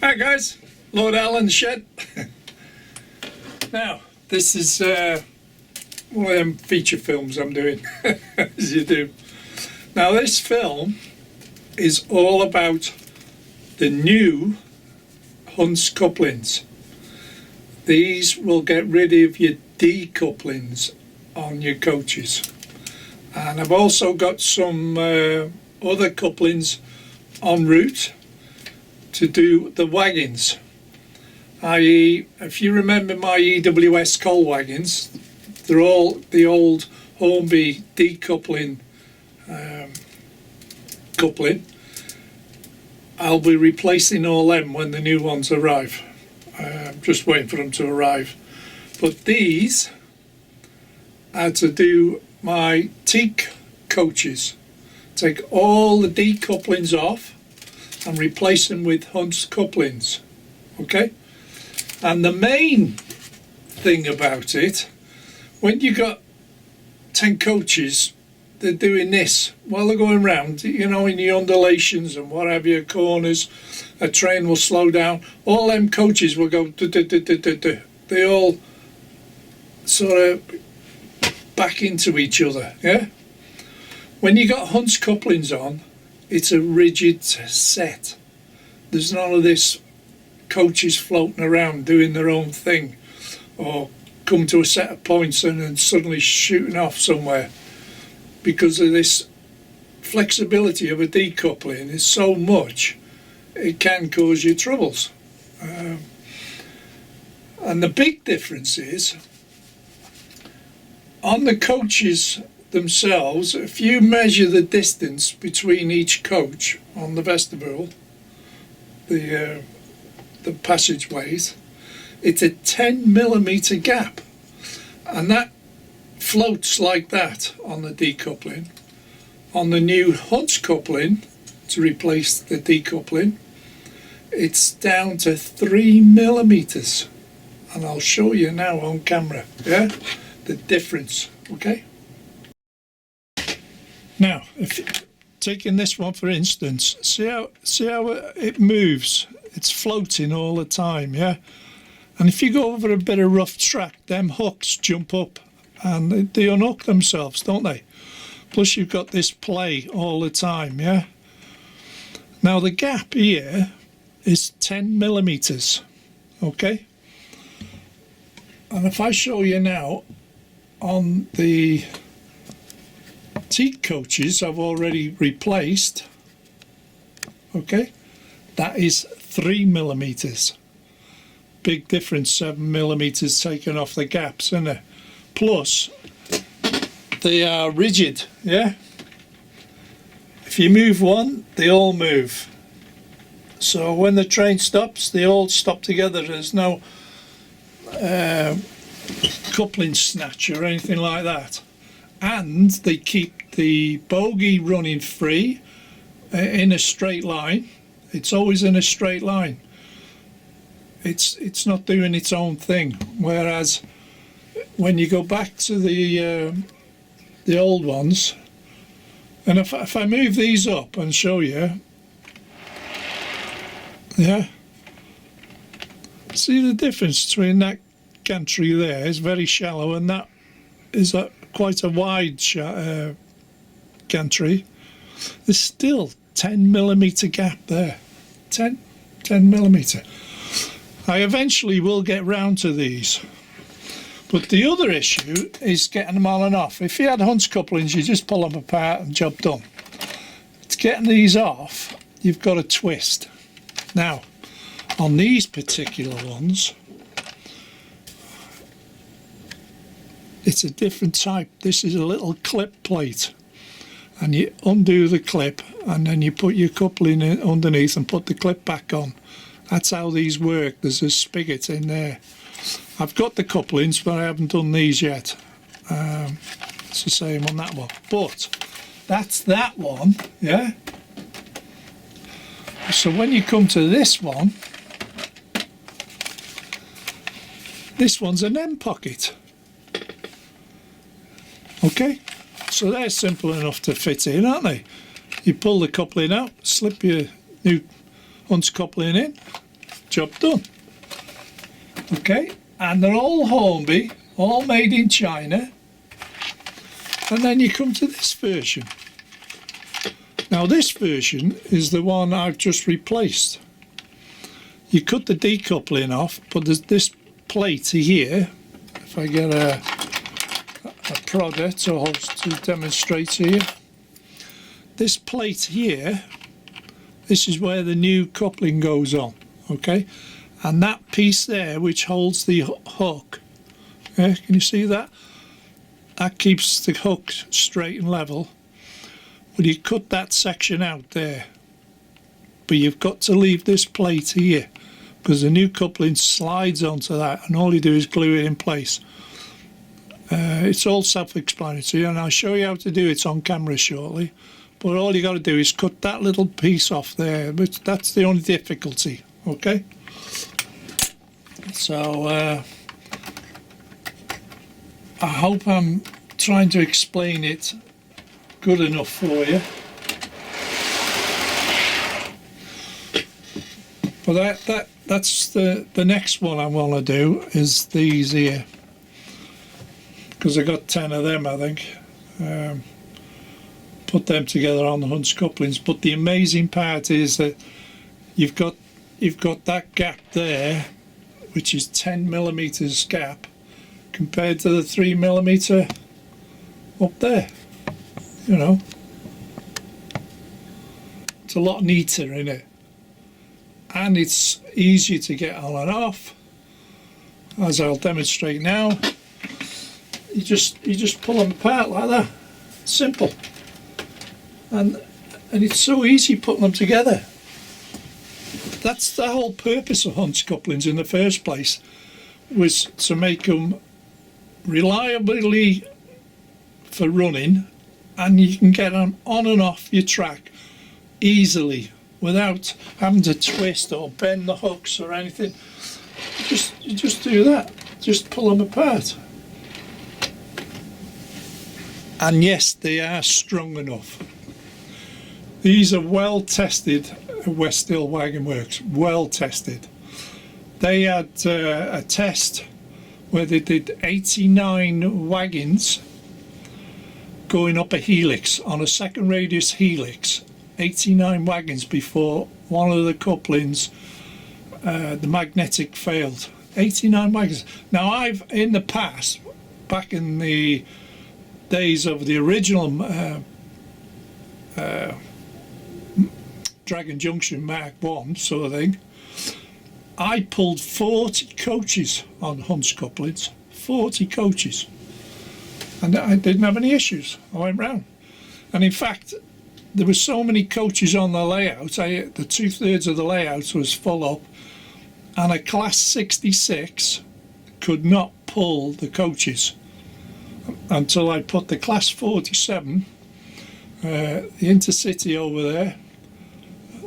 Hi guys, Lord Allen Shed. Now, this is one of them feature films I'm doing, as you do. Now this film is all about the new Hunt's couplings. These will get rid of your decouplings on your coaches. And I've also got some other couplings en route to do the wagons, i.e. if you remember my EWS coal wagons, they're all the old Hornby decoupling coupling. I'll be replacing all them when the new ones arrive. I'm just waiting for them to arrive. But these are to do my teak coaches. Take all the decouplings off and replace them with Hunt's couplings, okay? And the main thing about it, when you got 10 coaches, they're doing this while they're going round, you know, in the undulations and what have you, corners, a train will slow down, all them coaches will go do. They all sort of back into each other, yeah? When you got Hunt's couplings on, it's a rigid set. There's none of this coaches floating around doing their own thing or come to a set of points and then suddenly shooting off somewhere, because of this flexibility of a decoupling is so much it can cause you troubles. And the big difference is on the coaches themselves. If you measure the distance between each coach on the vestibule, the passageways, it's a 10mm gap, and that floats like that on the decoupling. On the new Hunt's coupling, to replace the decoupling, it's down to 3mm, and I'll show you now on camera, yeah, the difference, okay? Now, if taking this one for instance, see how it moves. It's floating all the time, yeah. And if you go over a bit of rough track, them hooks jump up and they unhook themselves, don't they? Plus you've got this play all the time, yeah. Now the gap here is 10mm, okay. And if I show you now on the teak coaches I've already replaced, okay, that is 3mm. Big difference, 7mm taken off the gaps, isn't it? Plus they are rigid, yeah. If you move one, they all move. So when the train stops, they all stop together. There's no coupling snatch or anything like that. And they keep the bogie running free in a straight line. It's always in a straight line. It's not doing its own thing. Whereas when you go back to the old ones, and if I move these up and show you, yeah, see the difference between that gantry there is very shallow and that is quite a wide gantry. There's still 10mm gap there, 10mm. I eventually will get round to these, but the other issue is getting them on and off. If you had Hunt's couplings, you just pull them apart and job done. It's getting these off, you've got to twist. Now on these particular ones, it's a different type. This is a little clip plate, and you undo the clip and then you put your coupling in underneath and put the clip back on. That's how these work. There's a spigot in there. I've got the couplings, but I haven't done these yet. It's the same on that one, but that's that one, yeah. So when you come to this one, this one's an end pocket. Okay, so they're simple enough to fit in, aren't they? You pull the coupling out, slip your new Hunt's coupling in, job done. Okay, and they're all Hornby, all made in China. And then you come to this version. Now this version is the one I've just replaced. You cut the decoupling off, but there's this plate here. If I get a prodder to demonstrate to you. This plate here, this is where the new coupling goes on, okay? And that piece there, which holds the hook, yeah, can you see that? That keeps the hook straight and level. Well, you cut that section out there, but you've got to leave this plate here because the new coupling slides onto that, and all you do is glue it in place. It's all self-explanatory, and I'll show you how to do it on camera shortly. But all you got to do is cut that little piece off there, but that's the only difficulty, okay? So I hope I'm trying to explain it good enough for you. But that's the next one I want to do is these here, because I got 10 of them, I think. Put them together on the Hunt's couplings. But the amazing part is that you've got that gap there, which is 10mm gap, compared to the 3mm up there. You know, it's a lot neater, isn't it? And it's easier to get on and off, as I'll demonstrate now. You just pull them apart like that. Simple. And it's so easy putting them together. That's the whole purpose of Hunt's couplings in the first place, was to make them reliably for running, and you can get them on and off your track easily without having to twist or bend the hooks or anything. You just do that. Just pull them apart. And yes, they are strong enough. These are well tested at West Hill Wagon Works, well tested. They had a test where they did 89 wagons going up a helix, on a second radius helix, 89 wagons before one of the couplings, the magnetic failed. 89 wagons. Now I've, in the past, back in the days of the original Dragon Junction Mark 1 sort of thing, I pulled 40 coaches on Hunt's couplings, 40 coaches, and I didn't have any issues. I went round, and in fact there were so many coaches on the layout, the 2/3 of the layout was full up, and a class 66 could not pull the coaches until I put the class 47, the intercity over there.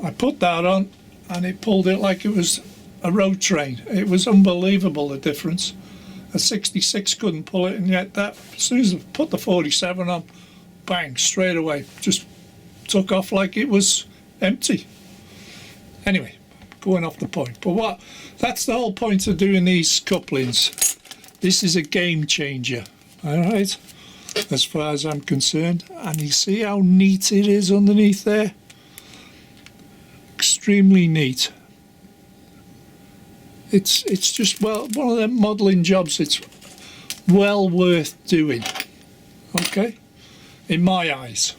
I put that on and it pulled it like it was a road train. It was unbelievable, the difference. A 66 couldn't pull it, and yet that, as soon as I put the 47 on, bang, straight away, just took off like it was empty. Anyway, going off the point. But that's the whole point of doing these couplings. This is a game changer, all right, as far as I'm concerned. And you see how neat it is underneath there? Extremely neat. It's just, well, one of them modelling jobs. It's well worth doing, okay, in my eyes.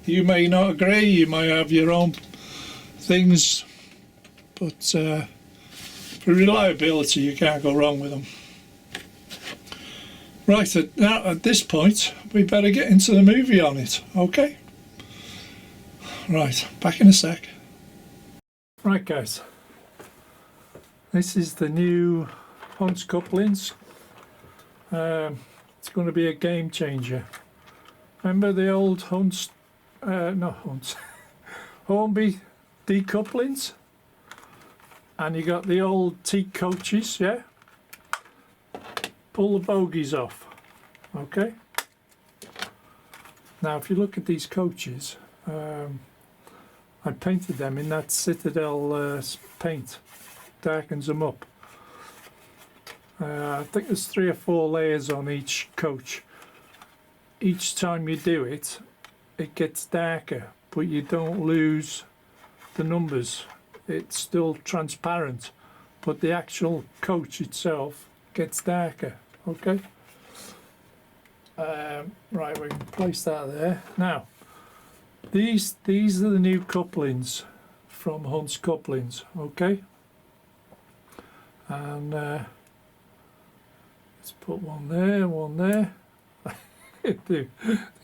You may not agree, you may have your own things, but for reliability you can't go wrong with them. Right, now at this point we better get into the movie on it, okay? Right, back in a sec. Right guys, this is the new Hunt's couplings. It's going to be a game changer. Remember the old Hunt's, not Hunt's, Hornby decouplings? And you got the old teak coaches, yeah? Pull the bogies off, okay? Now if you look at these coaches, I painted them in that Citadel paint, darkens them up. I think there's 3 or 4 layers on each coach. Each time you do it, it gets darker, but you don't lose the numbers. It's still transparent, but the actual coach itself gets darker. Okay. Right, we can place that there. Now, these are the new couplings from Hunt's Couplings. Okay. And let's put one there, one there. they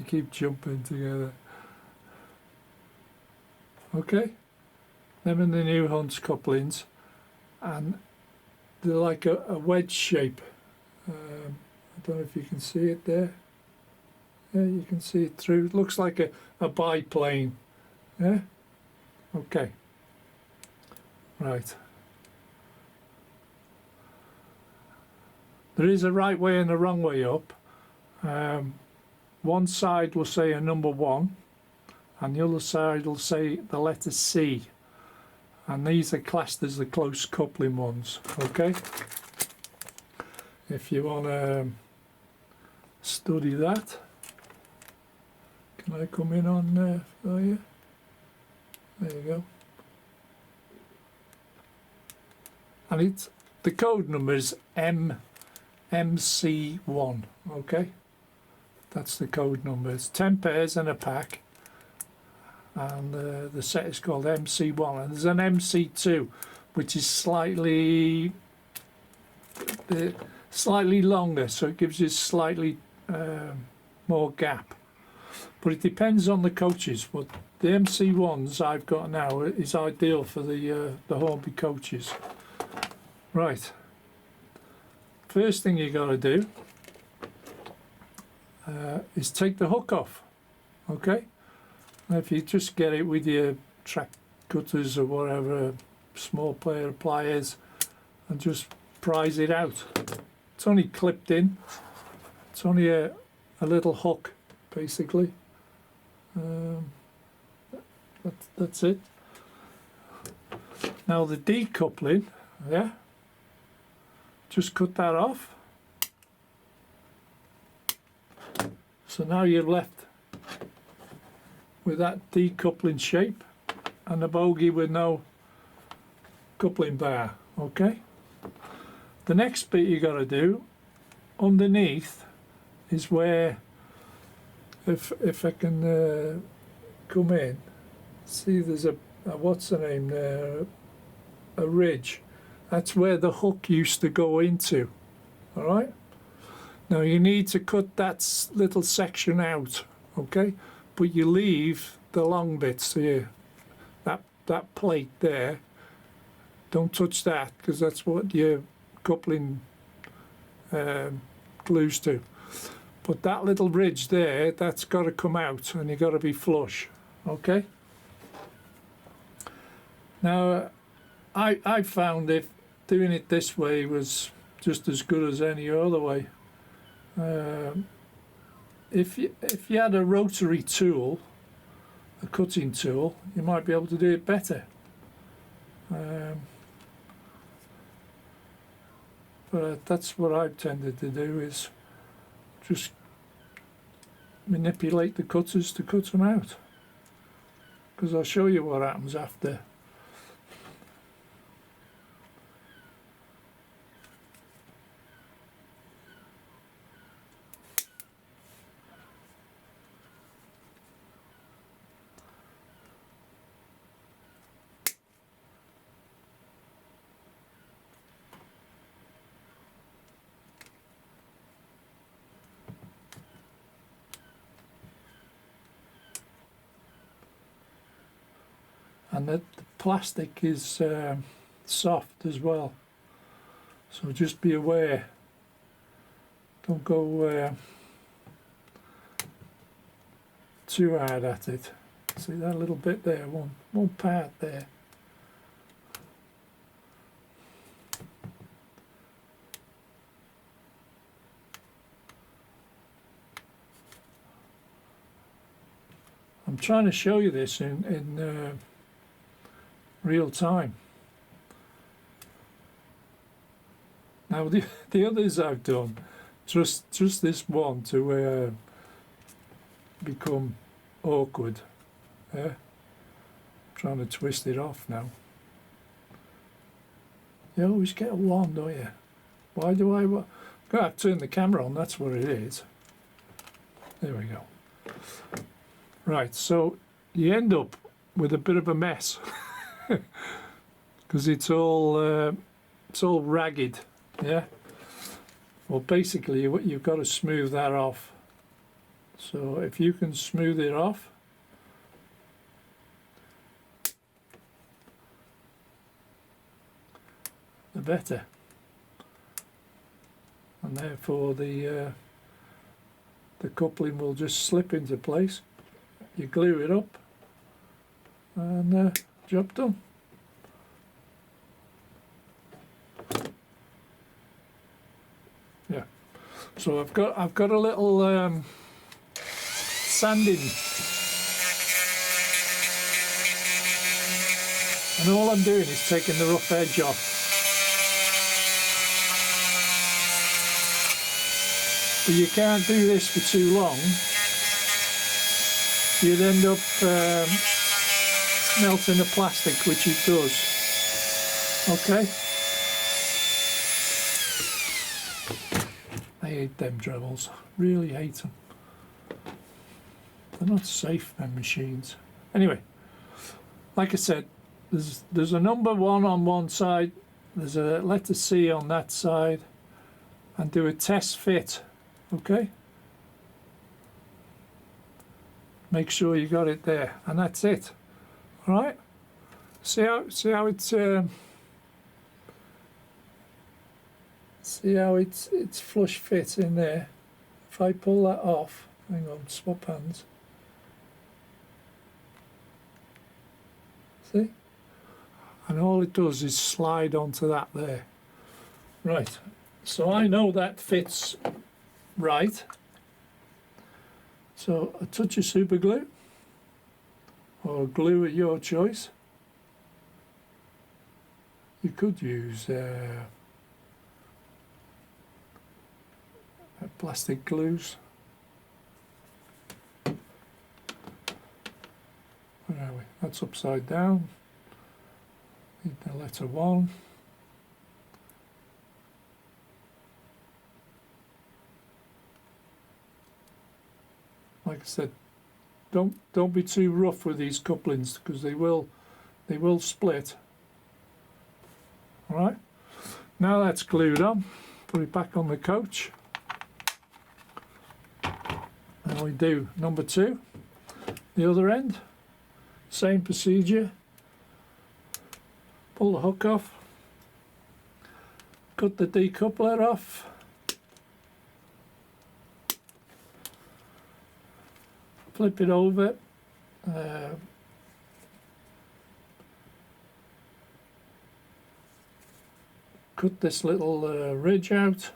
keep jumping together. Okay. Them in the new Hunt's Couplings, and they're like a wedge shape. I don't know if you can see it there. Yeah, you can see it through. It looks like a biplane. Yeah? Okay. Right. There is a right way and a wrong way up. One side will say a number 1, and the other side will say the letter C. And these are classed as the close coupling ones. Okay? If you want to study that, can I come in on there for you? There you go. And it's the code number is MC1. Okay, that's the code number. It's 10 pairs in a pack, and the set is called MC1. And there's an MC2, which is slightly longer, so it gives you slightly more gap. But it depends on the coaches. But the MC1s I've got now is ideal for the Hornby coaches. Right. First thing you got to do is take the hook off. Okay. And if you just get it with your track cutters or whatever, small player pliers, and just prise it out. It's only clipped in. It's only a little hook, basically. That's it. Now the decoupling, yeah, just cut that off. So now you're left with that decoupling shape and a bogey with no coupling bar. Okay. The next bit you got to do underneath is where, if I can come in, see there's a what's the name there, a ridge. That's where the hook used to go into. All right. Now you need to cut that little section out, okay? But you leave the long bits here, that plate there. Don't touch that, because that's what your coupling glues to. But that little ridge there, that's got to come out, and you've got to be flush, okay? Now, I found if doing it this way was just as good as any other way. If you had a rotary tool, a cutting tool, you might be able to do it better. But that's what I've tended to do, is just manipulate the cutters to cut them out. Because I'll show you what happens after. And the plastic is soft as well, so just be aware. Don't go too hard at it. See that little bit there, one part there. I'm trying to show you this in real time. Now the others I've done, just this one to become awkward. Yeah, trying to twist it off now. You always get one, don't you? Why do I? Gotta turn the camera on. That's what it is. There we go. Right, so you end up with a bit of a mess because it's all ragged. Yeah. Well, basically, you've got to smooth that off. So if you can smooth it off, the better. And therefore the coupling will just slip into place. You glue it up, and job done. Yeah. So I've got a little sanding, and all I'm doing is taking the rough edge off. But you can't do this for too long. You'd end up melting the plastic, which it does. Okay. I hate them Dremels. Really hate them. They're not safe, them machines. Anyway, like I said, there's a number 1 on one side. There's a letter C on that side, and do a test fit. Okay, make sure you got it there, and that's it. All right, see how it's flush fit in there. If I pull that off, hang on, swap hands. See, and all it does is slide onto that there. Right, so I know that fits right. So a touch of super glue or glue at your choice. You could use plastic glues. Where are we? That's upside down. Need the letter 1. Like I said, don't be too rough with these couplings because they will split. All right. Now that's glued on. Put it back on the coach. And we do number 2. The other end. Same procedure. Pull the hook off. Cut the decoupler off. Flip it over, cut this little ridge out,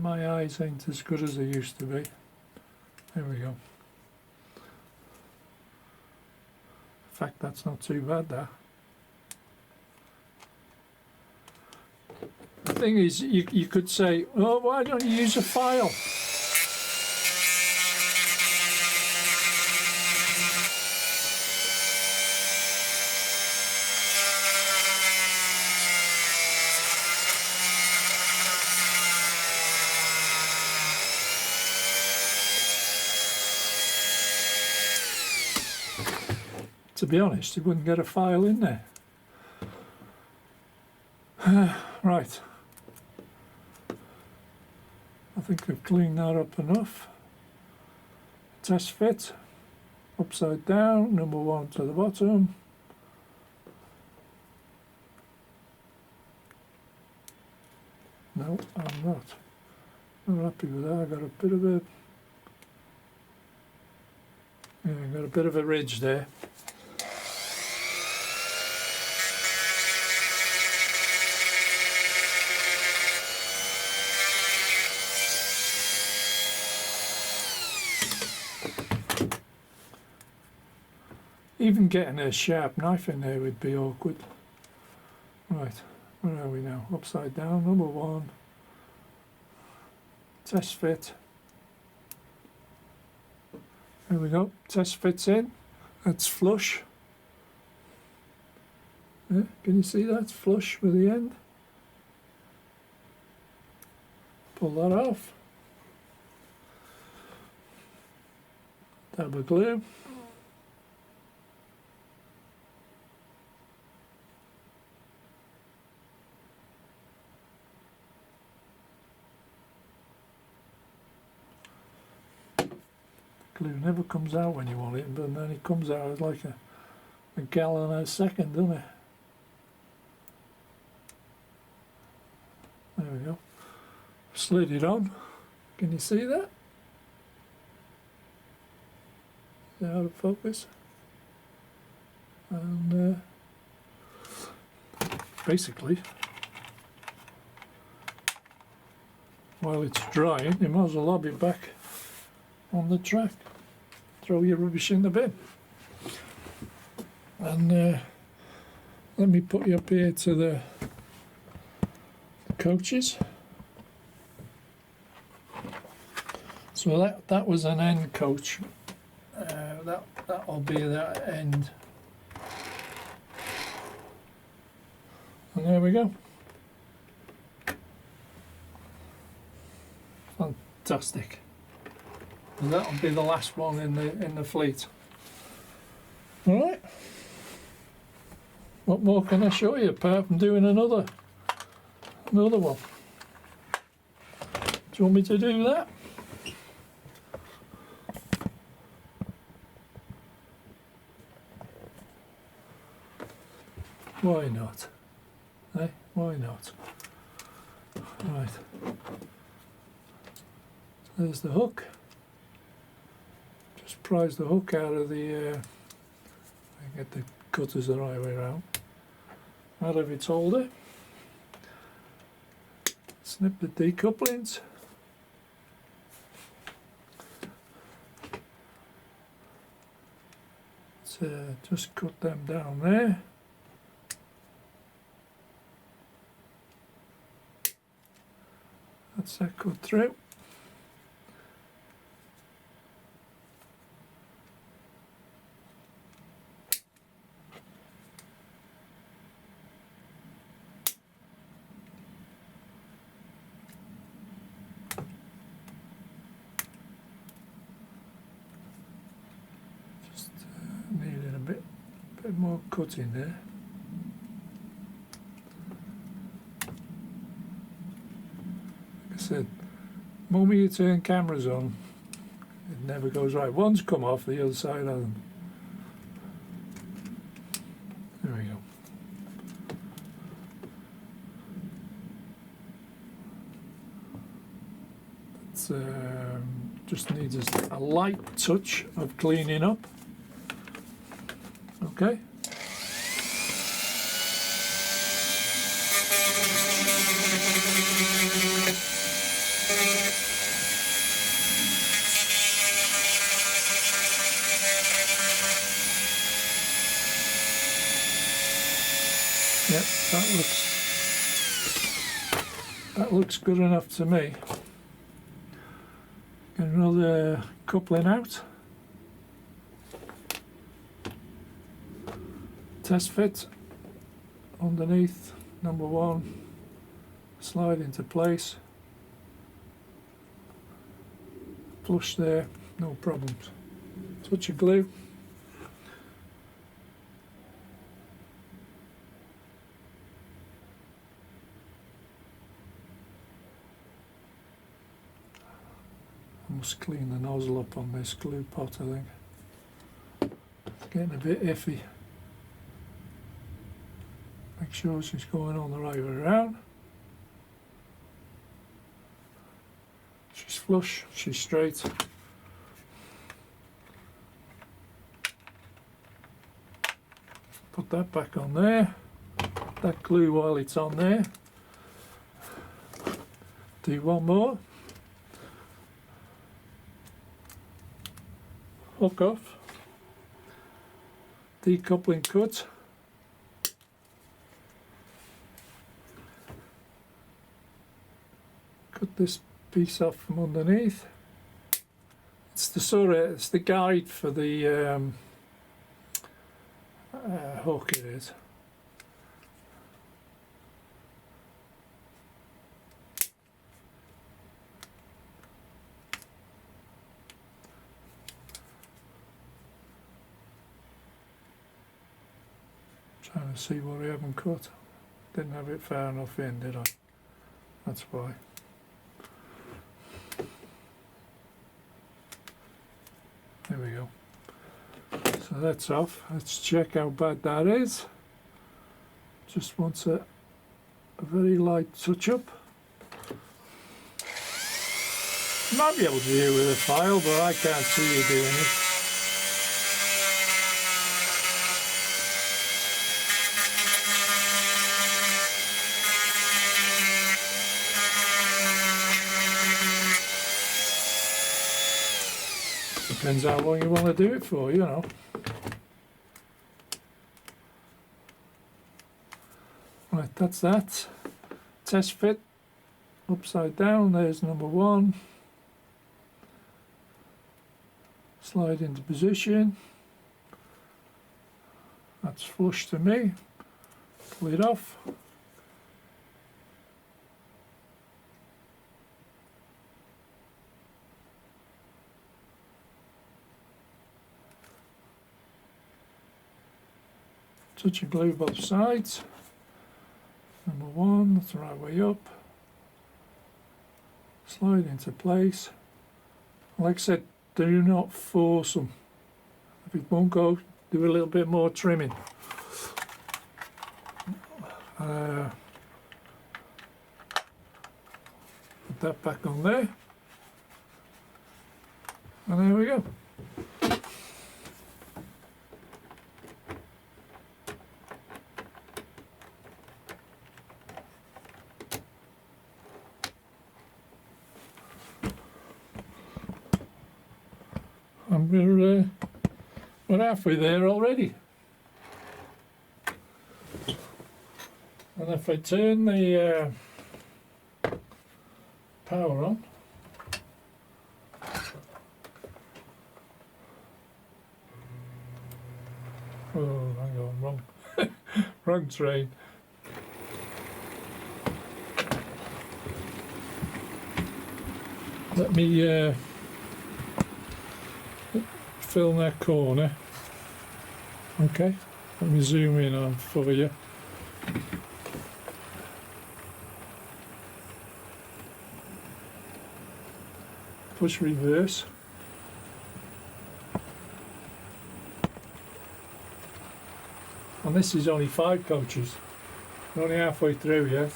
my eyes ain't as good as they used to be. There we go. In fact, that's not too bad, that. The thing is, you could say, oh, why don't you use a file? To be honest, you wouldn't get a file in there. Right. I think I've cleaned that up enough. Test fit. Upside down, number 1 to the bottom. No, I'm not. Not happy with that. I got a bit of a Yeah, got a bit of a ridge there. Even getting a sharp knife in there would be awkward. Right, where are we now? Upside down, number 1. Test fit. There we go, test fits in. That's flush. Yeah, can you see that? It's flush with the end. Pull that off. Dab of glue. Glue never comes out when you want it, but then it comes out like a gallon a second, doesn't it? There we go. Slid it on. Can you see that? Is it out of focus? And basically, while it's drying, you might as well lob it back on the track. Throw your rubbish in the bin. And let me put you up here to the coaches. So that was an end coach. That'll be that end. And there we go. Fantastic. And that'll be the last one in the fleet. All right. What more can I show you apart from doing another one? Do you want me to do that? Why not? Eh? Why not? Right. There's the hook. Just prise the hook out of the get the cutters the right way around. Out of its holder. Snip the decouplings. Just cut them down there. That's that cut through. Just needed a bit more cutting there. Said, the moment you turn cameras on, it never goes right. One's come off, the other side hasn't. There we go. It's just needs a light touch of cleaning up. Okay. Yep, that looks good enough to me. Get another coupling out. Test fit underneath, number 1. Slide into place. Flush there, no problems. Touch of glue. I must clean the nozzle up on this glue pot, I think. It's getting a bit iffy. Make sure she's going on the right way around. She's flush, she's straight. put that back on there. That glue while it's on there. Do one more. Hook off. Decoupling cut. Cut this piece off from underneath. It's the guide for the hook, it is. Trying to see what I haven't cut. Didn't have it far enough in, did I? That's why. There we go. So that's off. Let's check how bad that is. Just wants a very light touch up. You might be able to do it with a file, but I can't see you doing it. Depends how long you want to do it for, you know. Right, that's that. Test fit. Upside down, there's number one. Slide into position. That's flush to me. Pull it off. Touch and glue both sides. Number one, that's the right way up. Slide into place. Like I said, do not force them. If it won't go, do a little bit more trimming. Put that back on there. And there we go. And we're halfway there already. And if I turn the power on, oh, hang on, wrong, wrong train. Let me film that corner. Okay, let me zoom in on for you. Push reverse. And this is only 5 coaches. We're only halfway through yet.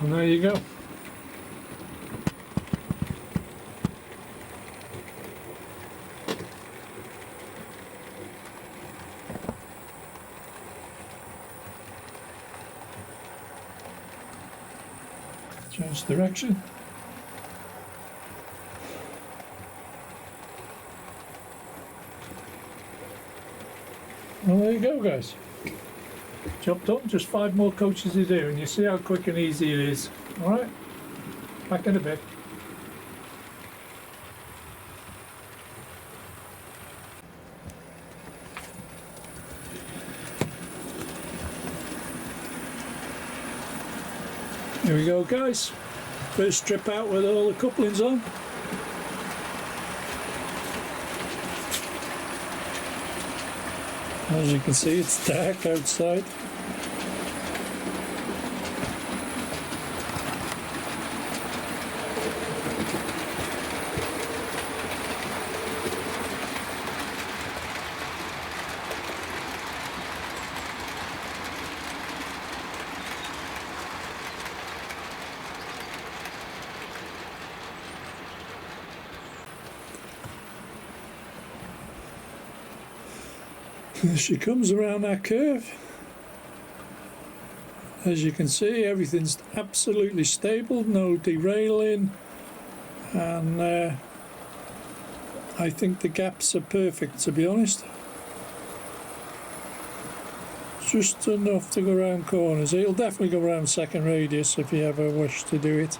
And there you go. Change direction. Well, there you go, guys. Job done. Just 5 more coaches to do, and you see how quick and easy it is. All right, back in a bit. Here we go, guys. First strip out with all the couplings on. As you can see, it's dark outside. As she comes around that curve, as you can see, everything's absolutely stable, no derailing, and I think the gaps are perfect, to be honest. Just enough to go around corners. It'll definitely go around second radius if you ever wish to do it.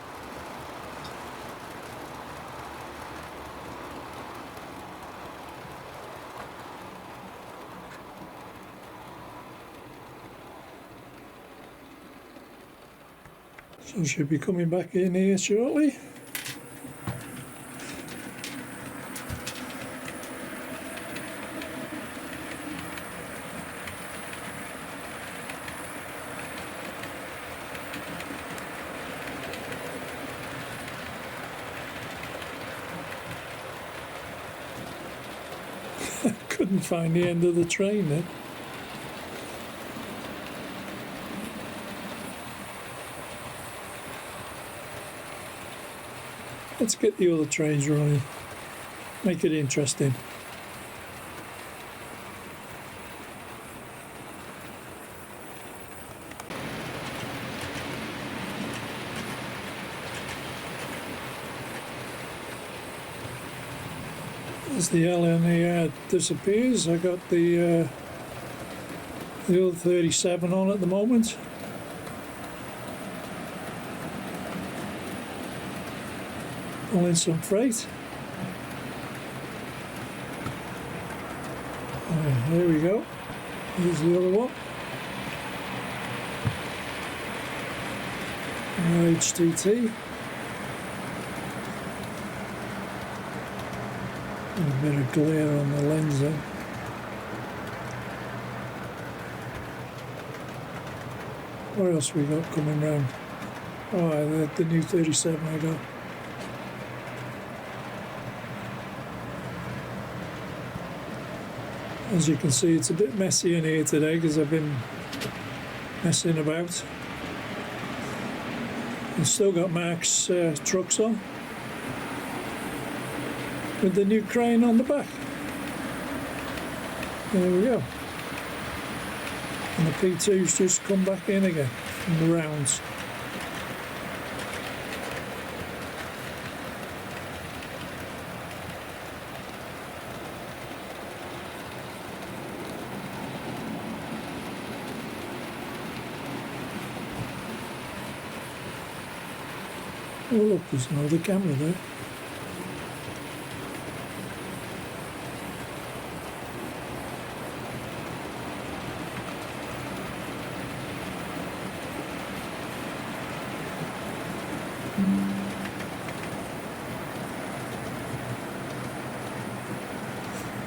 So she'll be coming back in here shortly. Couldn't find the end of the train then. Let's get the other trains running, make it interesting. As the LNA disappears, I got the old 37 on at the moment. Pulling some freight. There we go. Here's the other one. HTT. A bit of glare on the lens there. What else we got coming round? Oh, the new 37 I got. As you can see, it's a bit messy in here today because I've been messing about. I've still got Mark's trucks on, with the new crane on the back. There we go. And the P2's just come back in again from the rounds. Oh look, there's another camera there.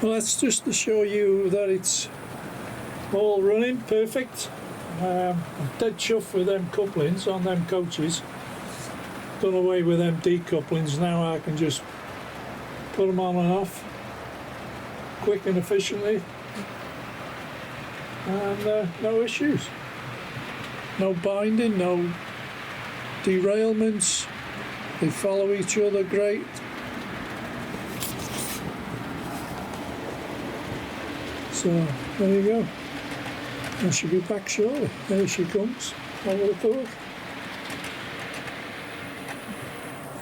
Well, that's just to show you that it's all running perfect. I'm dead chuffed with them couplings on them coaches. Done away with them decouplings. Now I can just put them on and off quick and efficiently, and no issues, no binding, no derailments. They follow each other great. So there you go. I should be back shortly. There she comes. I would have thought.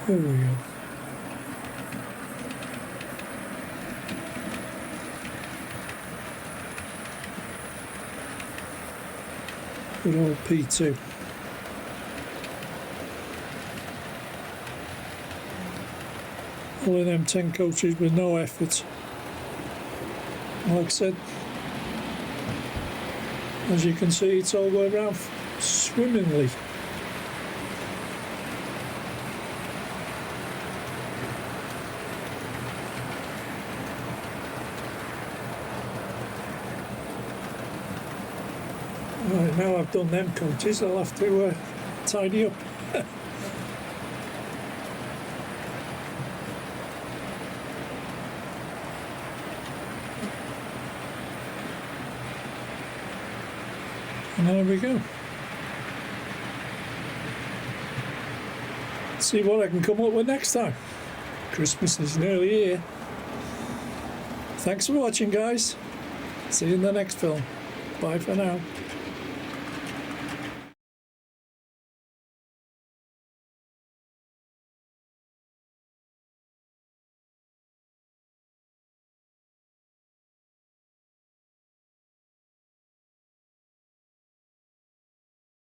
There we go. Good old P2. All of them 10 coaches with no effort. Like I said, as you can see, it's all going around swimmingly. Right, now I've done them coaches, I'll have to tidy up. And there we go. See what I can come up with next time. Christmas is nearly here. Thanks for watching, guys. See you in the next film. Bye for now.